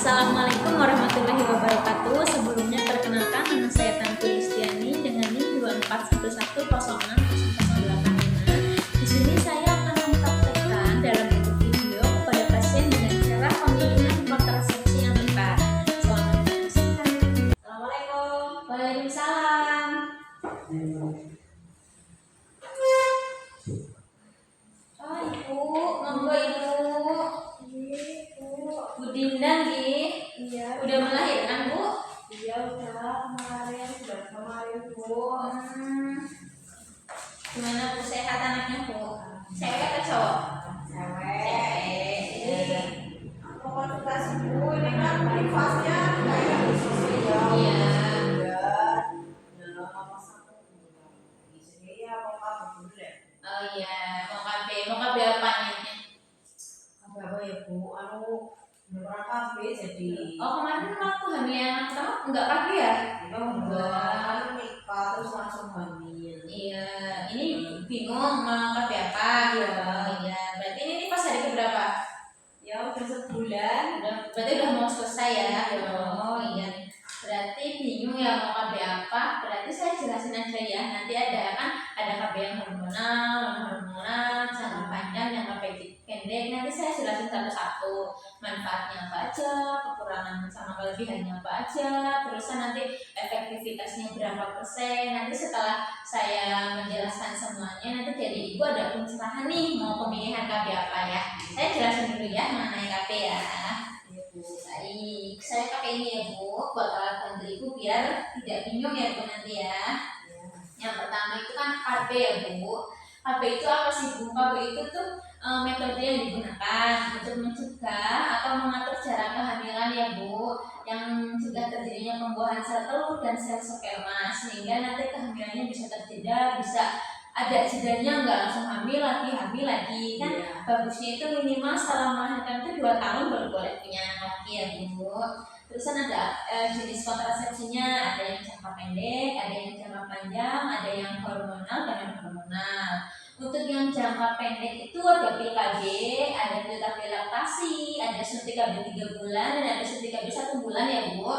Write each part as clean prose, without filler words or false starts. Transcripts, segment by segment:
Assalamualaikum warahmatullahi wabarakatuh. Sebelumnya perkenalkan, nama saya Tanti Listiani dengan NIM 241060085. Di sini saya akan mempraktekkan dalam bentuk video kepada pasien dengan cara pemilihan kontrasepsi yang tepat. Selamat menyaksikan. Assalamualaikum. Waalaikumsalam. Oh ibu, monggo ibu. Bu Dinda nggih. Iya. Udah melahirkan Bu? Iya udah kemarin Bu. Gimana Bu, sehat anaknya Bu? Cewek atau cowok? Cewek. Cewek. Mau konsultasi Bu, ini kan privasnya kayak sosial. Iya. Di sini ya mau kamu dulu deh. Oh iya, mau KB apa niatnya? Apa ya Bu? Beneran KB jadi. Oh kemarin waktu hamil anak pertama enggak KB ya? Enggak nikah terus langsung hamil. Iya, ini bingung mau KB apa? Iya. Oh iya, berarti ini pas hari keberapa? Ya udah sebulan. Berarti udah mau selesai ya? Iya. Oh iya, berarti bingung ya mau KB apa? Berarti saya jelasin aja ya. Nanti ada KB yang hormonal, non hormonal, jangka panjang, jangka pendek. Nanti saya jelasin satu-satu manfaatnya apa aja, kekurangan sama kelebihannya apa aja, terusan nanti efektivitasnya berapa persen. Nanti setelah saya menjelaskan semuanya, nanti dari ibu ada pencerahan nih mau pemilihan KB apa ya. Saya jelasin dulu ya mengenai KB ya. Iya Bu. Baik, saya pakai ini ya Bu, buat alat bantu ibu biar tidak bingung ya Bu nanti ya. Yang pertama itu kan KB ya Bu. KB itu apa sih Bu? KB itu tuh metode yang digunakan untuk mencegah atau mengatur jarak kehamilan ya Bu, yang mencegah terjadinya pembuahan sel telur dan sel sperma sehingga nanti kehamilannya bisa terjeda, bisa ada jedanya, nggak langsung hamil lagi kan. Iya. Bagusnya itu minimal setelah melahirkan itu 2 tahun baru boleh punya anak lagi ya Bu. Terusan ada jenis kontrasepsinya, ada yang jangka pendek, ada yang jangka panjang, ada yang hormonal dan non hormonal. Untuk yang jangka pendek itu ada pil KB, ada pil KB laktasi, ada suntik KB 3 bulan, dan ada suntik KB 1 bulan ya Bu.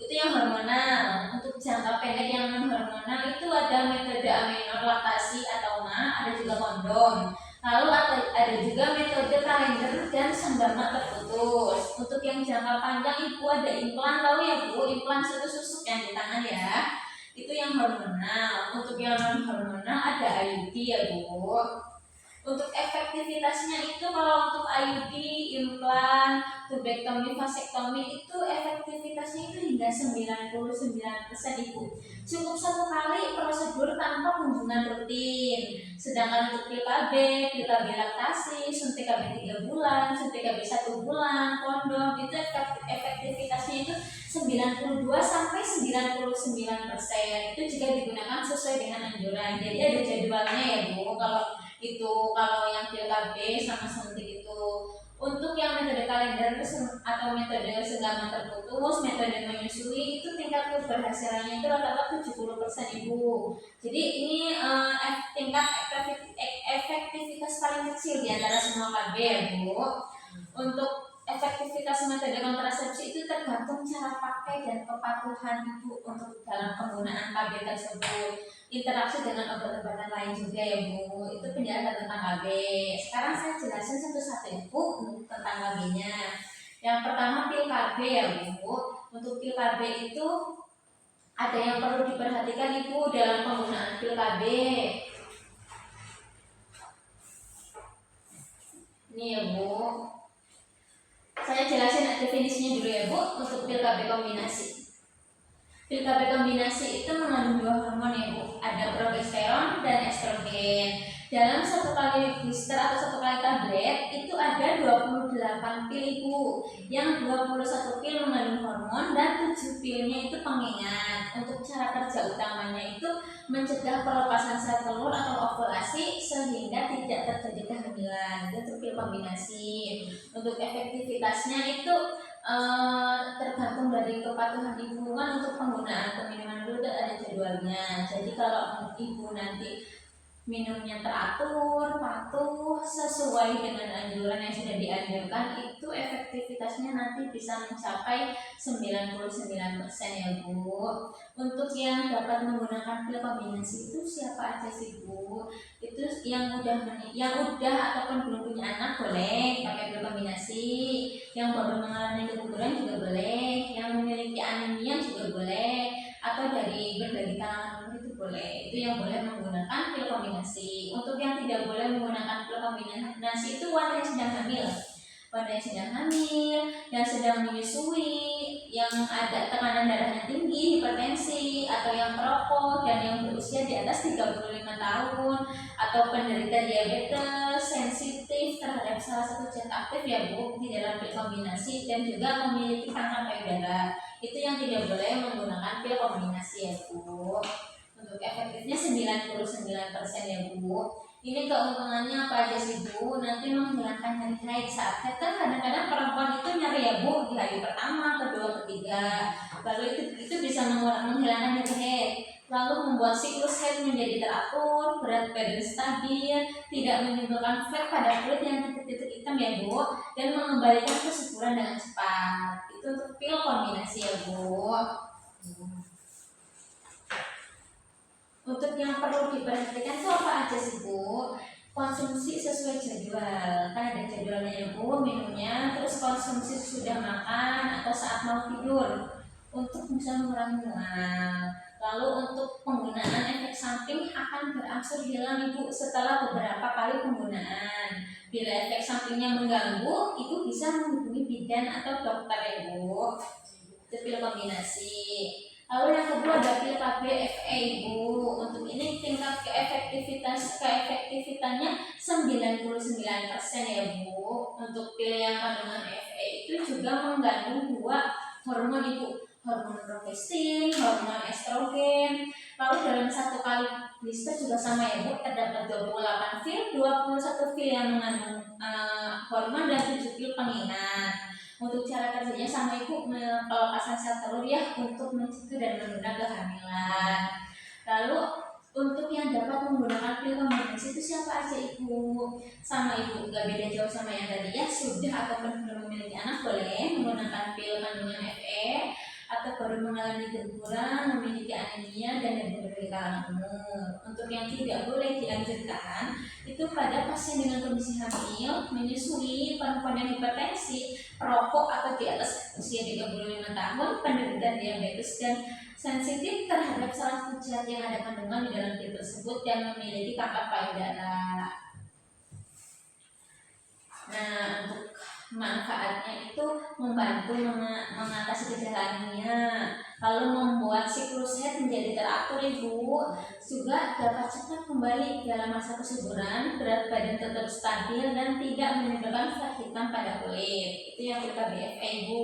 Itu yang hormonal. Untuk jangka pendek yang non hormonal itu ada metode amenor laktasi atau MA, ada juga kondom. Lalu ada juga metode kalender dan sembama terputus. Untuk yang jangka panjang ibu ada implan, tahu ya Bu, implan susuk yang di tangan ya. Itu yang hormonal. Untuk yang non hormonal ada IUD ya Bu. Untuk efektivitasnya itu kalau untuk IUD, implan, tubektomi, vasektomi itu efektivitasnya itu hingga 99% Ibu. Cukup 1 kali prosedur tanpa kunjungan rutin. Sedangkan untuk pil KB laktasi, suntik KB 3 bulan, suntik KB 1 bulan, kondom itu efektivitasnya itu 92 sampai 99%. Itu juga digunakan sesuai dengan anjuran. Jadi ada jadwalnya ya Bu. Kalau yang pil KB sama suntik itu. Untuk yang metode kalender atau metode senggama terputus, metode menyusui itu tingkat keberhasilannya itu rata-rata 70% Ibu. Jadi ini tingkat efektivitas paling kecil di antara semua KB ya Bu. Untuk efektivitas metode kontrasepsi itu tergantung cara pakai dan kepatuhan Ibu untuk dalam penggunaan KB tersebut. Interaksi dengan obat-obatan lain juga ya Bu. Itu penjelasan tentang KB. Sekarang saya jelasin satu-satu Ibu tentang KB-nya. Yang pertama pil KB ya Bu. Untuk pil KB itu ada yang perlu diperhatikan Ibu dalam penggunaan pil KB. Ini ya Bu. Saya jelasin definisinya dulu ya Bu untuk pil KB kombinasi. Pil KB kombinasi itu mengandung 2 hormon ya Bu, ada progesteron dan estrogen. Dalam 1 kali blister atau 1 kali tablet itu ada 28 pil Ibu. Yang 21 pil mengandung hormon dan 7 pilnya itu pengingat. Untuk cara kerja utamanya itu mencegah pelepasan sel telur atau ovulasi sehingga tidak terjadi kehamilan. Itu untuk pil kombinasi. Untuk efektivitasnya itu tergantung dari kepatuhan ibu kan. Untuk penggunaan peminuman dulu ada jadwalnya. Jadi kalau ibu nanti minumnya teratur, patuh, sesuai dengan anjuran yang sudah dianjurkan, itu efektivitasnya nanti bisa mencapai 99% ya Bu. Untuk yang dapat menggunakan pil kombinasi itu siapa aja sih Bu? Itu yang udah ataupun belum punya anak boleh pakai pil kombinasi, yang baru mengalami keguguran juga boleh, yang memiliki anemia juga boleh, atau dari berbagai kalangan umur itu boleh. Itu yang boleh menggunakan pil kombinasi. Untuk yang tidak boleh menggunakan pil kombinasi itu wanita yang sedang hamil, yang sedang menyusui, yang ada tekanan darahnya tinggi, hipertensi, atau yang perokok dan yang berusia di atas 35 tahun, atau penderita diabetes, sensitif terhadap salah satu zat aktif ya Bu di dalam pil kombinasi, dan juga memiliki kanker payudara. Itu yang tidak boleh menggunakan pil kombinasi ya Bu. Untuk efektifnya 99% ya Bu. Ini keuntungannya apa aja sih Bu? Nanti menghilangkan nyeri haid saat haid. Kan kadang-kadang perempuan itu nyeri ya Bu di hari pertama, kedua, ketiga. Lalu itu bisa menghilangkan nyeri haid. Lalu membuat siklus haid menjadi teratur, berat badan stabil, tidak menimbulkan flek pada kulit yang titik-titik hitam ya Bu, dan mengembalikan kesuburan dengan cepat. Itu untuk pil kombinasi ya Bu. Untuk yang perlu diperhatikan itu apa aja sih Bu? Konsumsi sesuai jadwal, kan ada jadwalnya ya Bu, minumnya, terus konsumsi sudah makan atau saat mau tidur untuk bisa mengurangi mual. Lalu untuk penggunaan efek samping akan berangsur hilang Ibu setelah beberapa kali penggunaan. Bila efek sampingnya mengganggu, itu bisa menghubungi bidan atau dokter ya Bu. Itu pil kombinasi. Lalu yang kedua ada pil KBFA Ibu. Untuk ini tingkat keefektifitannya 99% ya Bu. Untuk pil yang kandungan FA itu juga mengandung 2 hormon Ibu, hormon progesterin, hormon estrogen. Lalu dalam 1 kali blister juga sama ya Bu, terdapat 28 pil, 21 pil yang mengandung hormon dan 7 pil pengingat. Untuk cara kerjanya sama Ibu, pelepasan sel telur ya untuk mencegah dan menunda kehamilan. Lalu untuk yang dapat menggunakan pil kombinasi itu siapa aja Ibu? Sama Ibu, gak beda jauh sama yang tadi ya, sudah ataupun belum memiliki anak boleh menggunakan pil kandungan FE, atau baru mengalami keguguran, memiliki anemia, dan dari berbagai kalangan umur. Untuk yang tidak boleh dianjurkan itu pada pasien dengan kondisi hamil, menyusui, perempuan yang hipertensi, perokok atau di atas usia 35 tahun, penderita diabetes, dan sensitif terhadap salah satu zat yang ada kandungan di dalam pil tersebut dan memiliki kanker payudara. Nah, untuk manfaatnya itu membantu mengatasi gejala anemia, lalu membuat siklus haid menjadi teratur Ibu, juga dapat cepat kembali dalam masa kesuburan, berat badan tetap stabil dan tidak menimbulkan flek hitam pada kulit. Itu yang kita BFA Ibu.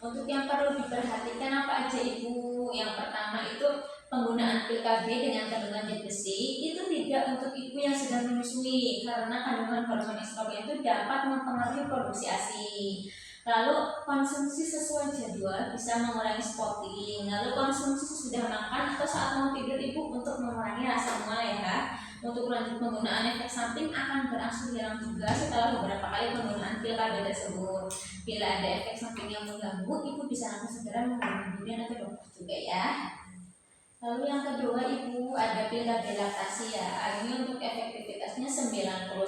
Untuk yang perlu diperhatikan apa aja Ibu? Yang pertama itu penggunaan pil KB dengan kandungan zat besi itu tidak untuk ibu yang sedang menyusui, karena kandungan hormon estrogen itu dapat mempengaruhi produksi ASI. Lalu konsumsi sesuai jadwal bisa mengurangi spotting. Lalu konsumsi sesudah makan atau saat mau tidur Ibu untuk mengurangi rasa mual ya. Untuk lanjut penggunaan efek samping akan berangsur hilang juga setelah beberapa kali penggunaan pil KB tersebut. Bila ada efek samping yang mengganggu, Ibu bisa langsung segera menghubungi bidan atau dokter juga ya. Lalu yang kedua Ibu ada pil KB laktasi ya. Ini untuk efektivitasnya 99%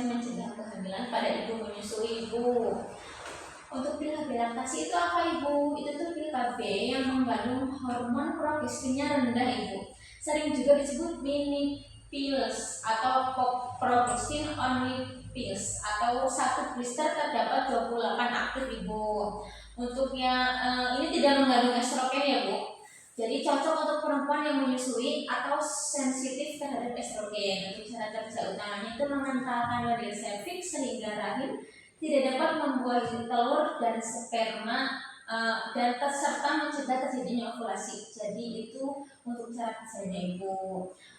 mencegah kehamilan pada ibu menyusui Ibu. Untuk pil KB laktasi itu apa Ibu? Itu tuh pil KB yang mengandung hormon progesterinnya rendah Ibu. Sering juga disebut mini pills atau progestin only pills, atau 1 blister terdapat 28 aktif Ibu. Untuk yang ini tidak mengandung estrogen ya Bu. Jadi cocok untuk perempuan yang menyusui atau sensitif terhadap estrogen. Untuk cara kerja utamanya itu mengentalkan ladil serviks sehingga rahim tidak dapat membuat telur dan sperma dan serta mencegah terjadinya ovulasi. Jadi itu untuk cara kerjanya Ibu.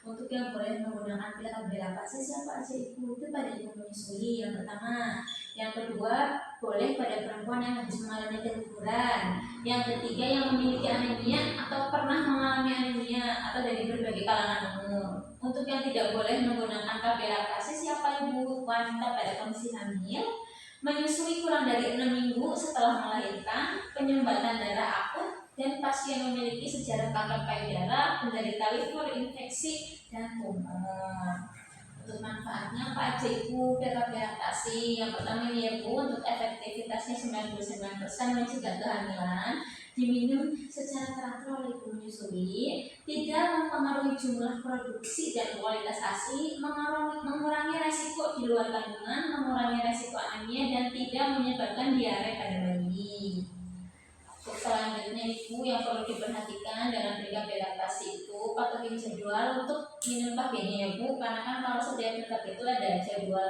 Untuk yang boleh menggunakan pil KB laktasi siapa aja Ibu? Itu pada ibu menyusui yang pertama. Yang kedua boleh pada perempuan yang habis mengalami keguguran. Yang ketiga yang memiliki anemia atau pernah mengalami anemia atau dari berbagai kalangan umur. Untuk yang tidak boleh menggunakan KB laktasi siapa ibu? Wanita pada kondisi hamil, menyusui kurang dari 6 minggu setelah melahirkan, penyumbatan darah akut, dan pasien memiliki sejarah kanker payudara, penderita liver, infeksi, dan tumor. Untuk manfaatnya apa aja ibu PKB laktasi? Yang pertama ini ya bu, untuk efektivitasnya 99% mencegah kehamilan, diminum secara teratur oleh ibu menyusui, tidak mempengaruhi jumlah produksi dan kualitas ASI, mengurangi resiko di luar kandungan, mengurangi resiko anemia, dan tidak menyebabkan diare pada bayi. Untuk selanjutnya ibu yang perlu diperhatikan dalam PKB laktasi itu patuhi jadwal untuk minum KB-nya ya bu, karena kan kalau setiap PKB itu ada jadwal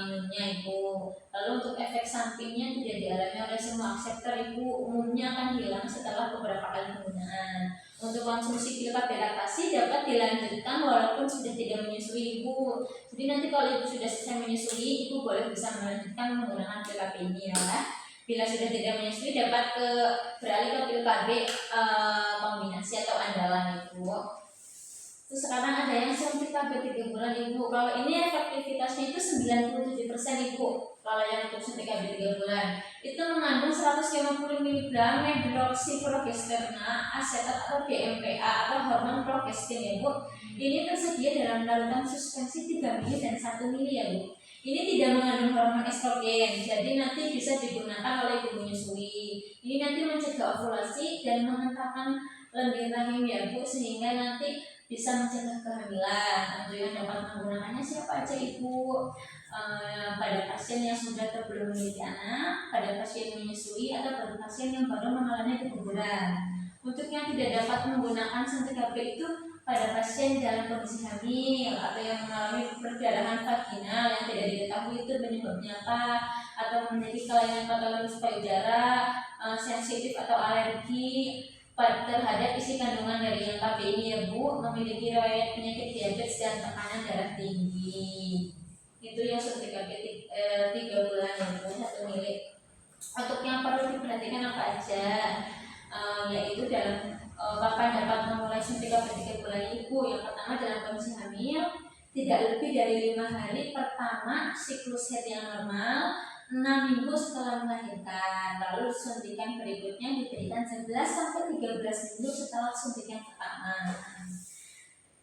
minumnya ibu. Lalu untuk efek sampingnya tidak dialami oleh semua akseptor ibu, umumnya akan hilang setelah beberapa kali penggunaan. Untuk konsumsi pil KB laktasi dapat dilanjutkan walaupun sudah tidak menyusui ibu. Jadi nanti kalau ibu sudah selesai menyusui, ibu boleh bisa melanjutkan menggunakan pil KB ini ya. Bila sudah tidak menyusui dapat beralih ke pil KB kombinasi atau andalan ibu. Terus sekarang ada yang suntik KB 3 bulan ibu. Kalau ini efektivitasnya itu 97% ibu. Kalau yang untuk suntik KB 3 bulan itu mengandung 150 mg hidroksiprogesterona asetat atau DMPA atau hormon progestin ya bu. Ini tersedia dalam larutan suspensi 3 mili dan 1 mili ya bu. Ini tidak mengandung hormon estrogen, jadi nanti bisa digunakan oleh ibu menyusui. Ini nanti mencegah ovulasi dan mengentakkan lendir rahim ya bu, sehingga nanti bisa mencegah kehamilan. Untuk yang dapat menggunakannya siapa aja ibu? Pada pasien yang sudah atau belum memiliki anak, pada pasien menyusui, atau pada pasien yang baru mengalami keguguran. Untuk yang tidak dapat menggunakan suntik KB itu pada pasien dalam kondisi hamil atau yang mengalami perdarahan vaginal yang tidak diketahui itu penyebabnya apa, atau memiliki kelainan patologis payudara, sensitif atau alergi terhadap isi kandungan dari yang KB ini ya bu, memiliki riwayat penyakit diabetes dan tekanan darah tinggi. Itu yang suntik KB 3 bulan ya bu, 1 mili. Untuk yang perlu diperhatikan apa aja? Yaitu dalam kapan dapat memulai suntik KB 3 bulan ibu. Yang pertama dalam kondisi hamil, tidak lebih dari 5 hari pertama siklus head yang normal, 6 minggu setelah melahirkan. Lalu suntikan berikutnya diberikan 11 sampai 13 minggu setelah suntikan pertama.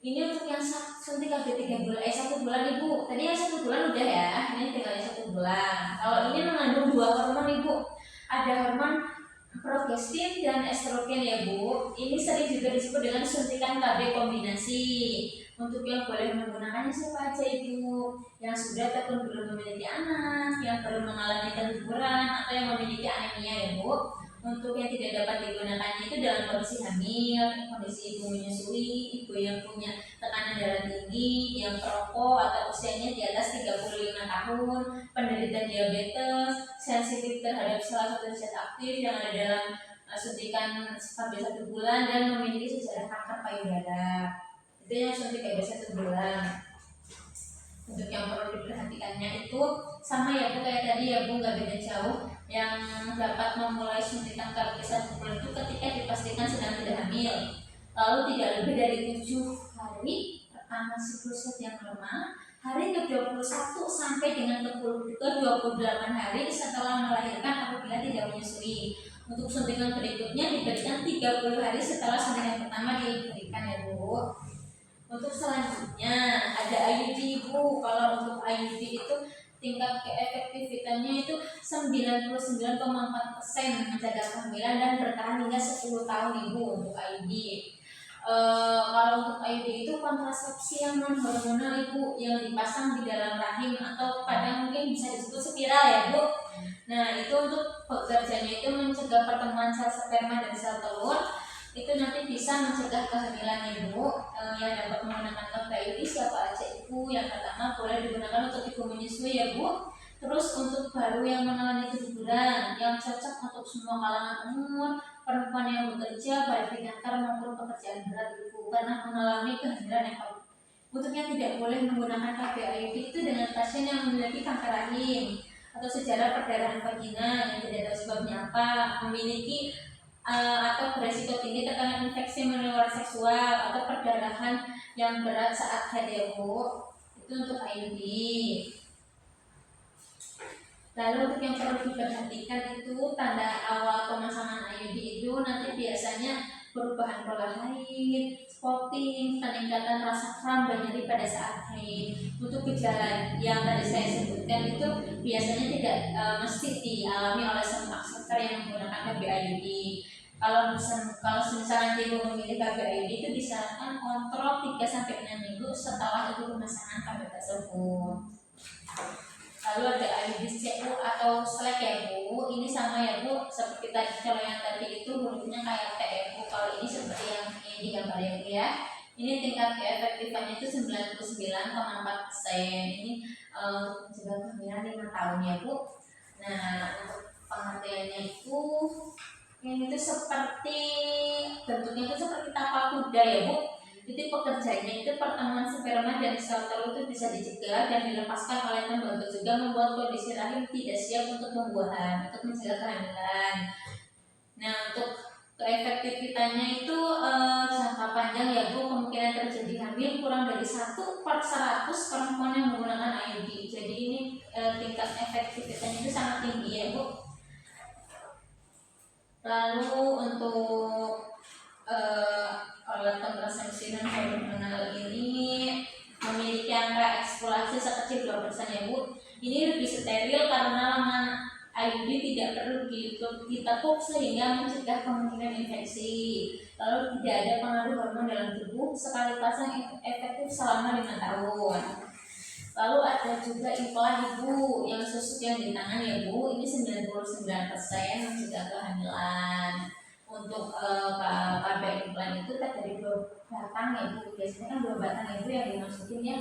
Ini untuk yang suntik KB 1 bulan ibu. Tadi yang 1 bulan udah ya, ini tinggal yang 1 bulan. Kalau ini mengandung 2 hormon ibu, ada hormon progestin dan estrogen ya bu. Ini sering juga disebut dengan suntikan KB kombinasi. Untuk yang boleh menggunakannya siapa aja ibu? Yang sudah ataupun belum memiliki anak, yang baru mengalami keguguran, atau yang memiliki anemia ya bu. Untuk yang tidak dapat digunakannya itu dalam kondisi hamil, kondisi ibu menyusui, ibu yang punya tekanan darah tinggi, yang perokok atau usianya di atas 35 tahun, penderita diabetes, sensitif terhadap salah satu zat aktif yang ada dalam suntikan KB 1 bulan, dan memiliki sejarah kanker payudara. Itu yang suntik KB 1 bulan. Untuk yang perlu diperhatikannya itu sama ya bu, kayak tadi ya bu, nggak beda jauh. Yang dapat memulai suntikan KB 1 bulan itu ketika dipastikan sedang tidak hamil, lalu tidak lebih dari 7 hari pertama siklus yang normal, hari ke-21 sampai dengan ke-28 hari setelah melahirkan apabila tidak menyusui. Untuk suntikan berikutnya diberikan 30 hari setelah suntikan pertama diberikan ya bu. Untuk selanjutnya ada IUD ibu. Kalau untuk IUD itu tingkat keefektivitasnya itu 99,4% menjaga kehamilan dan bertahan hingga 10 tahun ibu untuk IUD. Kalau untuk IUD itu kontrasepsi yang non hormonal ibu, yang dipasang di dalam rahim atau kadang mungkin bisa disebut spiral ya bu. Nah itu untuk pekerjaannya itu mencegah pertemuan sel sperma dan sel telur. Itu nanti bisa mencegah kehamilan ibu. Yang dapat menggunakan IUD siapa aja ibu? Yang pertama boleh digunakan untuk ibu menyusui ya bu. Terus untuk baru yang mengalami keguguran, yang cocok untuk semua kalangan umur, perempuan yang bekerja baik di kantor maupun pekerjaan berat ibu karena mengalami kehamilan yang baru. Untuk yang tidak boleh menggunakan KB IUD itu dengan pasien yang memiliki kanker rahim atau sejarah perdarahan vagina yang tidak tahu sebabnya apa, memiliki atau beresiko tinggi terkena infeksi menular seksual atau perdarahan yang berat saat haid ya Bu. Itu untuk IUD. Lalu untuk yang perlu diperhatikan itu tanda awal pemasangan IUD itu nanti biasanya perubahan pola haid, spotting, peningkatan rasa kram dan nyeri pada saat haid. Untuk gejala yang tadi saya sebutkan itu biasanya tidak mesti dialami oleh semua sektor yang menggunakan KB IUD. Kalau misalnya ibu memilih KB IUD itu disarankan kontrol 3-6 minggu setelah ibu pemasangan KB tersebut. Lalu ada IUD CU atau SLEK ya Bu. Ini sama ya Bu, seperti tadi kalau yang tadi itu hurufnya kayak T ya Bu. Kalau ini seperti yang ini di gambar ya Bu ya. Ini tingkat keefektifannya itu 99,4%. Ini sudah kehamilan 5 tahun ya Bu. Nah untuk pengertiannya itu ini tuh seperti bentuknya itu seperti tapal kuda ya Bu. Jadi pekerjaannya itu pertemuan sperma dan sel telur itu bisa dicegah dan dilepaskan oleh tembaga, juga membuat kondisi rahim tidak siap untuk pembuahan, untuk mencegah kehamilan. Nah untuk keefektivitasnya itu jangka panjang ya Bu, kemungkinan terjadi hamil kurang dari 1/100 perempuan yang menggunakan IUD. Jadi ini tingkat efektivitasnya itu sangat tinggi ya Bu. Lalu untuk alat kontrasepsi non hormonal ini memiliki angka eksploitasi sekecil 2% ya Bu. Ini lebih steril karena lengan IUD tidak perlu ditekuk sehingga mencegah kemungkinan infeksi. Lalu tidak ada pengaruh hormon dalam tubuh, sekali pasang efektif selama 5 tahun. Lalu ada juga implan ibu yang susuk yang di tangan ya Bu. Ini 99% mencegah kehamilan. Untuk KB implan itu terdiri 2 batang ya Bu. Biasanya kan 2 batang ya Bu yang dimasukin ya.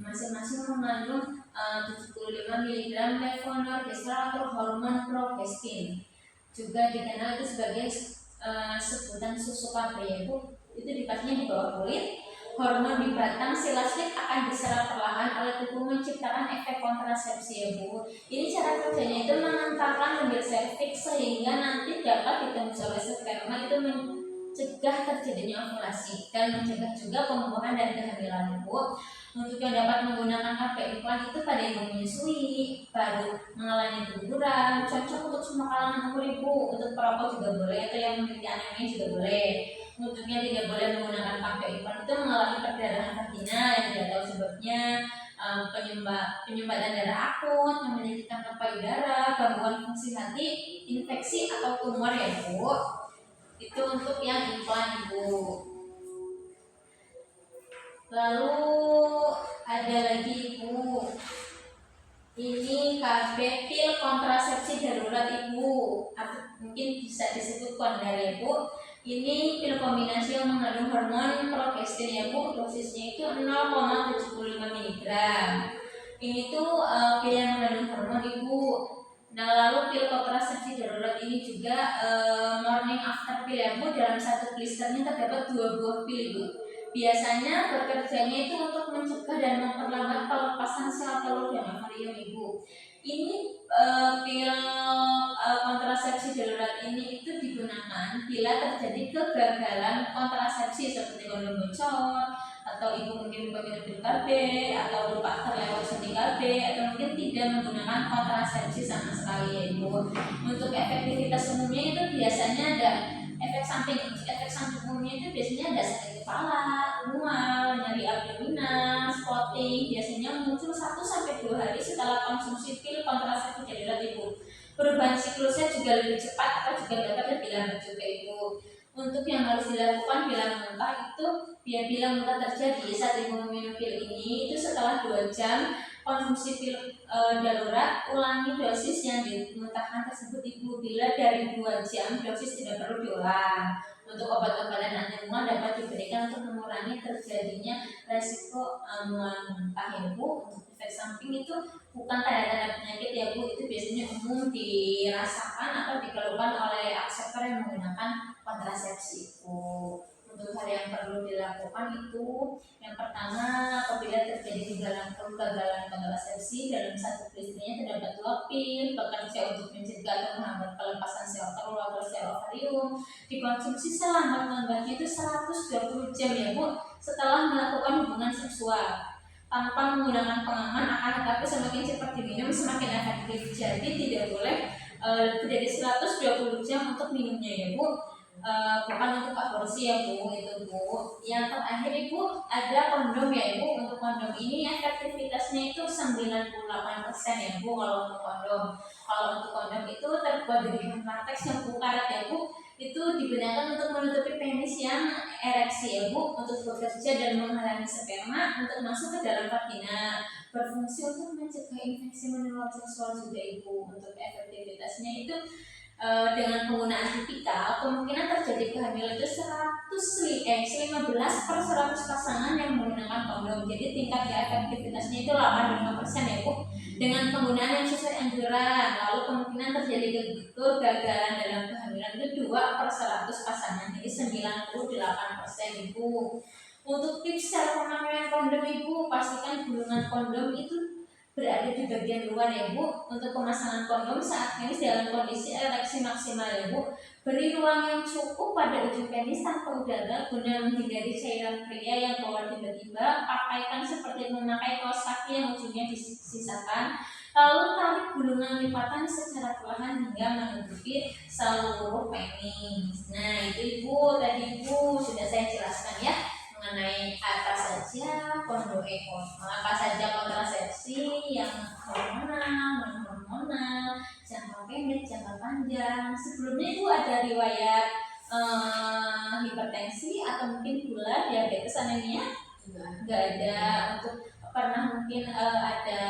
Masing-masing mengandung 75 mg levonorgestrel atau hormon progestin. Juga dikenal itu sebagai sebutan susu KB ya Bu. Itu dipasangnya di bawah kulit. Hormon di batang silastik akan diserap perlahan oleh tubuh menciptakan efek kontrasepsi ya Bu. Ini cara kerjanya itu mengentalkan lendir serviks sehingga nanti dapat ditembus oleh sperma, itu mencegah terjadinya ovulasi dan mencegah juga pembuahan dan kehamilan Bu. Untuk yang dapat menggunakan KB implan itu pada ibu menyusui, baru mengalami keguguran, cocok untuk semua kalangan umur ibu. Untuk perokok juga boleh atau yang memiliki anemia juga boleh. Untuknya tidak boleh menggunakan KB implan itu mengalami perdarahan vagina yang tidak tahu sebabnya, penyumbatan darah akut, memiliki kanker payudara, gangguan fungsi hati, infeksi atau tumor ya Bu. Itu untuk yang implan Ibu. Lalu ada lagi Ibu, ini KB pil kontrasepsi darurat Ibu, atau mungkin bisa disebut kondar ya Bu. Ini pil kombinasi yang mengandung hormon progestin ya Bu. Dosisnya itu 0,75 mg. Ini tuh pil yang mengandung hormon Ibu. Nah lalu pil kontrasepsi darurat ini juga morning after pill ya Bu. Dalam satu blisternya terdapat 2 buah pil Ibu. Biasanya bekerjanya itu untuk mencegah dan memperlambat pelepasan sel telur dan ovarium Ibu. Ini pil kontrasepsi darurat ini itu digunakan bila terjadi kegagalan kontrasepsi seperti kondom bocor, atau ibu mungkin meminum pil KB, atau lupa terlewat suntik KB, atau mungkin tidak menggunakan kontrasepsi sama sekali ya Ibu. Untuk efektivitas umumnya itu biasanya ada efek samping. Efek samping umumnya itu biasanya ada sakit kepala, mual, nyeri abdominal, spotting. Biasanya muncul 1-2 hari setelah konsumsi pil kontrasepsi darurat Ibu. Perubahan siklusnya juga lebih cepat atau juga dapat lebih lambat juga Ibu. Untuk yang harus dilakukan bila muntah itu, bila muntah terjadi saat ibu meminum pil ini, itu setelah 2 jam konsumsi pil darurat, ulangi dosis yang dimuntahkan tersebut Ibu. Bila dari 2 jam, dosis tidak perlu diulang. Untuk obat-obatan anti mual dapat diberikan untuk mengurangi terjadinya resiko mual muntah ya Bu. Untuk efek samping itu bukan tanda-tanda penyakit ya Bu, itu biasanya umum dirasakan atau dikeluhkan oleh akseptor yang menggunakan kontrasepsi Bu. untuk hal yang perlu dilakukan itu yang pertama, apabila terjadi kegagalan kontrasepsi dalam satu istrinya terdapat 2 pil bekerja untuk mencegah atau menghambat pelepasan sel telur atau sel ovarium, dikonsumsi selambat-lambatnya itu 120 jam ya Bu setelah melakukan hubungan seksual tanpa menggunakan pengaman, akan tetapi semakin cepat diminum semakin efektif. Jadi tidak boleh lebih dari 120 jam untuk minumnya ya Bu. Bukan untuk aborsi ya Bu, itu Bu. Yang terakhir Ibu ada kondom ya Ibu. Untuk kondom ini efektivitasnya itu 98% ya Bu kalau untuk kondom. Kalau untuk kondom itu terbuat dari bahan latex yang karet ya Bu. Itu digunakan untuk menutupi penis yang ereksi ya Bu, untuk bekerja dan menghalangi sperma untuk masuk ke dalam vagina, berfungsi untuk mencegah infeksi menular seksual juga Ibu. Untuk efektivitasnya itu dengan penggunaan tipikal kemungkinan terjadi kehamilan itu 15/100 pasangan yang menggunakan kondom. Jadi tingkat efektivitasnya itu 85% ya Bu dengan penggunaan yang sesuai anjuran. Lalu kemungkinan terjadi kegagalan dalam kehamilan itu 2/100 pasangan, jadi 98% Ibu. Untuk tips cara pemakaian kondom Ibu, pastikan gulungan kondom itu berada di bagian luar ya Bu. Untuk pemasangan kondom saat penis dalam kondisi ereksi maksimal ya Bu. Beri ruang yang cukup pada ujung penis tanpa udara guna menghindari cairan pria yang keluar tiba-tiba. Pakaikan seperti memakai kaos kaki yang ujungnya disisakan. Lalu tarik gulungan lipatan secara perlahan hingga menutupi seluruh penis. Nah itu Ibu, tadi Ibu sudah saya jelaskan ya mengenai apa saja kontrasepsi yang hormonal, non hormonal, jangka pendek, jangka panjang. Sebelumnya Ibu ada riwayat hipertensi atau mungkin gula, diabetes, anemia? Enggak ada. Untuk pernah mungkin ada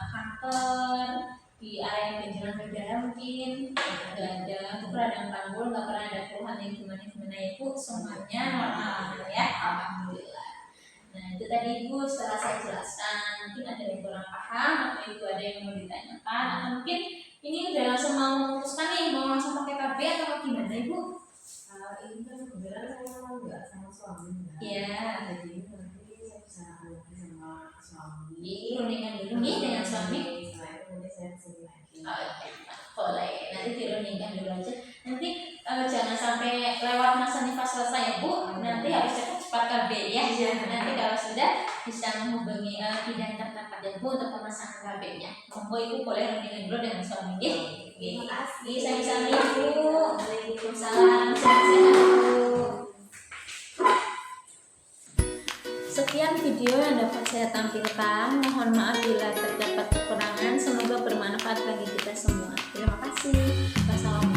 kanker di area benjolan berdarah mungkin enggak ada. Untuk radang panggul enggak pernah ada keluhan yang gimana Ibu, semuanya normal ya, alhamdulillah. Nah itu tadi Ibu setelah saya jelaskan, mungkin ada yang kurang paham atau Ibu ada yang mau ditanyakan atau mungkin ini udah langsung mau memutuskan nih mau langsung pakai KB atau gimana Ibu? Ini kan kebetulan saya nggak sama suami. Iya. Jadi nanti saya bisa ngobrol sama suami. Rundingan dulu nih dengan suami. Setelah itu nanti saya kesini lagi. Boleh, nanti dirundingkan dulu aja. Nanti jangan sampai lewat masa nifas selesai ya Bu. Nanti harus cepat KB ya. Nanti kalau sudah bisa menghubungi bidan terdekat ya Bu untuk pemasangan KB-nya. Monggo Ibu boleh rundingan dulu dengan suami ya. Terima kasih. Saya Ibu. Waalaikumsalam. Sehat-sehat Bu. Sekian video yang dapat saya tampilkan. Mohon maaf bila terdapat kekurangan. Semoga bermanfaat bagi kita semua. Terima kasih. Wassalamualaikum.